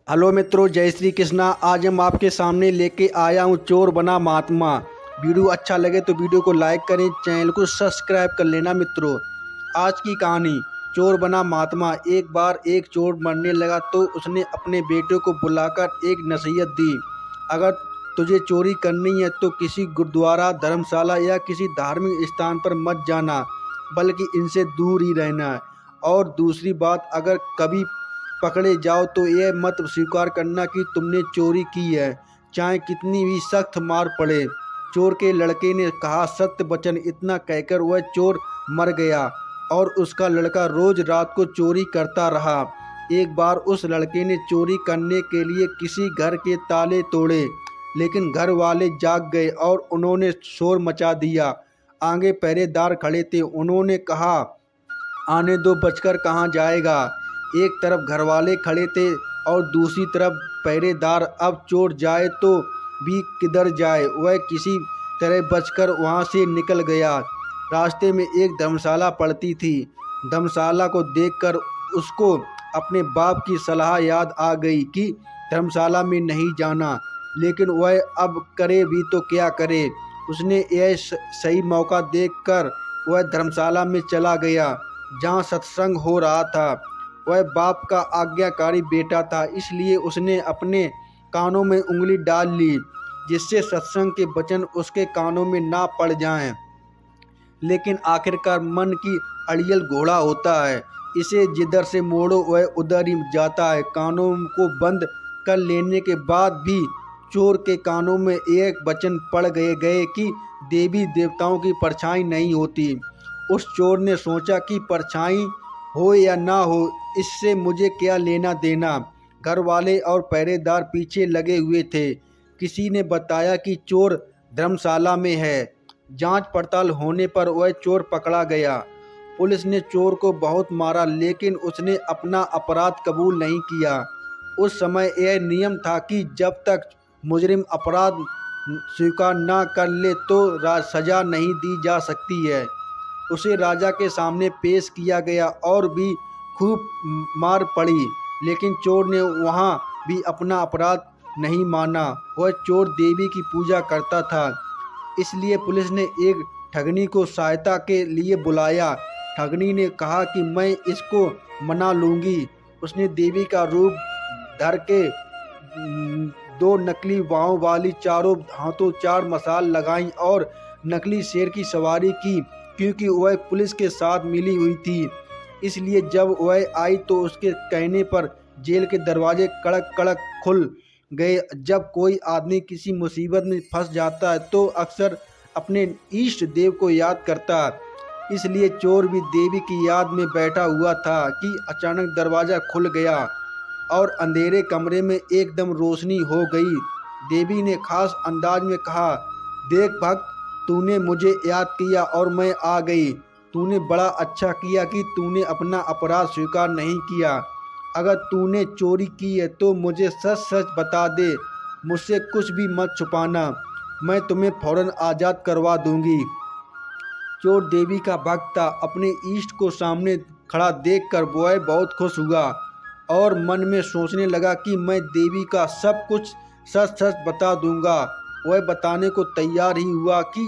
Hello मित्रों, जय श्री कृष्णा। आज हम आपके सामने लेके आया हूँ चोर बना महात्मा। वीडियो अच्छा लगे तो वीडियो को लाइक करें, चैनल को सब्सक्राइब कर लेना मित्रों। आज की कहानी चोर बना महात्मा। एक बार एक चोर मरने लगा तो उसने अपने बेटे को बुलाकर एक नसीहत दी। अगर तुझे चोरी करनी है तो किसी गुरुद्वारा, धर्मशाला या किसी धार्मिक स्थान पर मत जाना, बल्कि इनसे दूर ही रहना है। और दूसरी बात, अगर कभी पकड़े जाओ तो यह मत स्वीकार करना कि तुमने चोरी की है, चाहे कितनी भी सख्त मार पड़े। चोर के लड़के ने कहा सत्य वचन। इतना कहकर वह चोर मर गया और उसका लड़का रोज रात को चोरी करता रहा। एक बार उस लड़के ने चोरी करने के लिए किसी घर के ताले तोड़े, लेकिन घर वाले जाग गए और उन्होंने शोर मचा दिया। आगे पहरेदार खड़े थे। उन्होंने कहा, आने दो, बचकर कहाँ जाएगा। एक तरफ घरवाले खड़े थे और दूसरी तरफ पहरेदार। अब चोर जाए तो भी किधर जाए। वह किसी तरह बचकर वहाँ से निकल गया। रास्ते में एक धर्मशाला पड़ती थी। धर्मशाला को देखकर उसको अपने बाप की सलाह याद आ गई कि धर्मशाला में नहीं जाना, लेकिन वह अब करे भी तो क्या करे। उसने यह सही मौका देखकर वह धर्मशाला में चला गया जहाँ सत्संग हो रहा था। वह बाप का आज्ञाकारी बेटा था, इसलिए उसने अपने कानों में उंगली डाल ली जिससे सत्संग के वचन उसके कानों में ना पड़ जाएं। लेकिन आखिरकार मन की अड़ियल घोड़ा होता है, इसे जिधर से मोड़ो वह उधर ही जाता है। कानों को बंद कर लेने के बाद भी चोर के कानों में एक वचन पड़ गए कि देवी देवताओं की परछाई नहीं होती। उस चोर ने सोचा कि परछाई हो या ना हो, इससे मुझे क्या लेना देना। घर वाले और पहरेदार पीछे लगे हुए थे। किसी ने बताया कि चोर धर्मशाला में है। जांच पड़ताल होने पर वह चोर पकड़ा गया। पुलिस ने चोर को बहुत मारा, लेकिन उसने अपना अपराध कबूल नहीं किया। उस समय यह नियम था कि जब तक मुजरिम अपराध स्वीकार न कर ले तो सजा नहीं दी जा सकती है। उसे राजा के सामने पेश किया गया और भी खूब मार पड़ी, लेकिन चोर ने वहाँ भी अपना अपराध नहीं माना। वह चोर देवी की पूजा करता था, इसलिए पुलिस ने एक ठगनी को सहायता के लिए बुलाया। ठगनी ने कहा कि मैं इसको मना लूँगी। उसने देवी का रूप धर के दो नकली बाहों वाली, चारों हाथों 4 मसाल लगाई और नकली शेर की सवारी की। क्योंकि वह पुलिस के साथ मिली हुई थी, इसलिए जब वह आई तो उसके कहने पर जेल के दरवाजे कड़क कड़क खुल गए। जब कोई आदमी किसी मुसीबत में फंस जाता है तो अक्सर अपने इष्ट देव को याद करता है। इसलिए चोर भी देवी की याद में बैठा हुआ था कि अचानक दरवाज़ा खुल गया और अंधेरे कमरे में एकदम रोशनी हो गई। देवी ने खास अंदाज में कहा, देख भक्त, तूने मुझे याद किया और मैं आ गई। तूने बड़ा अच्छा किया कि तूने अपना अपराध स्वीकार नहीं किया। अगर तूने चोरी की है तो मुझे सच सच बता दे, मुझसे कुछ भी मत छुपाना, मैं तुम्हें फौरन आज़ाद करवा दूंगी। चोर देवी का भक्त था। अपने इष्ट को सामने खड़ा देखकर वह बहुत खुश हुआ और मन में सोचने लगा कि मैं देवी का सब कुछ सच सच बता दूंगा। वह बताने को तैयार ही हुआ कि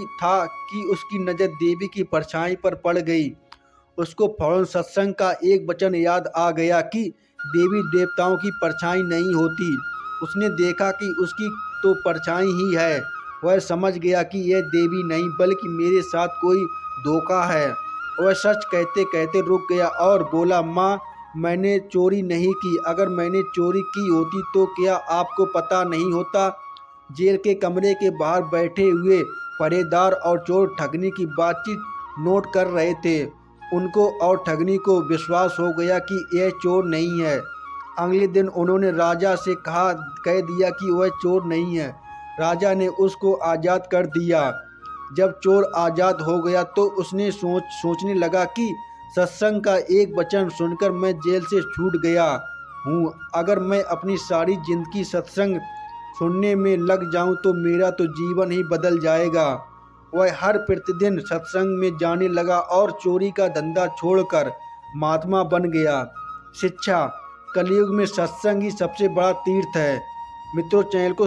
उसकी नज़र देवी की परछाई पर पड़ गई। उसको फौरन सत्संग का एक वचन याद आ गया कि देवी देवताओं की परछाई नहीं होती। उसने देखा कि उसकी तो परछाई ही है। वह समझ गया कि यह देवी नहीं बल्कि मेरे साथ कोई धोखा है। वह सच कहते कहते रुक गया और बोला, माँ, मैंने चोरी नहीं की। अगर मैंने चोरी की होती तो क्या आपको पता नहीं होता। जेल के कमरे के बाहर बैठे हुए पहरेदार और चोर ठगनी की बातचीत नोट कर रहे थे। उनको और ठगनी को विश्वास हो गया कि यह चोर नहीं है। अगले दिन उन्होंने राजा से कह दिया कि वह चोर नहीं है। राजा ने उसको आज़ाद कर दिया। जब चोर आज़ाद हो गया तो उसने सोचने लगा कि सत्संग का एक वचन सुनकर मैं जेल से छूट गया हूँ। अगर मैं अपनी सारी जिंदगी सत्संग सुनने में लग जाऊं तो मेरा तो जीवन ही बदल जाएगा। वह हर प्रतिदिन सत्संग में जाने लगा और चोरी का धंधा छोड़कर महात्मा बन गया। शिक्षा, कलयुग में सत्संग ही सबसे बड़ा तीर्थ है। मित्रों, चैनल को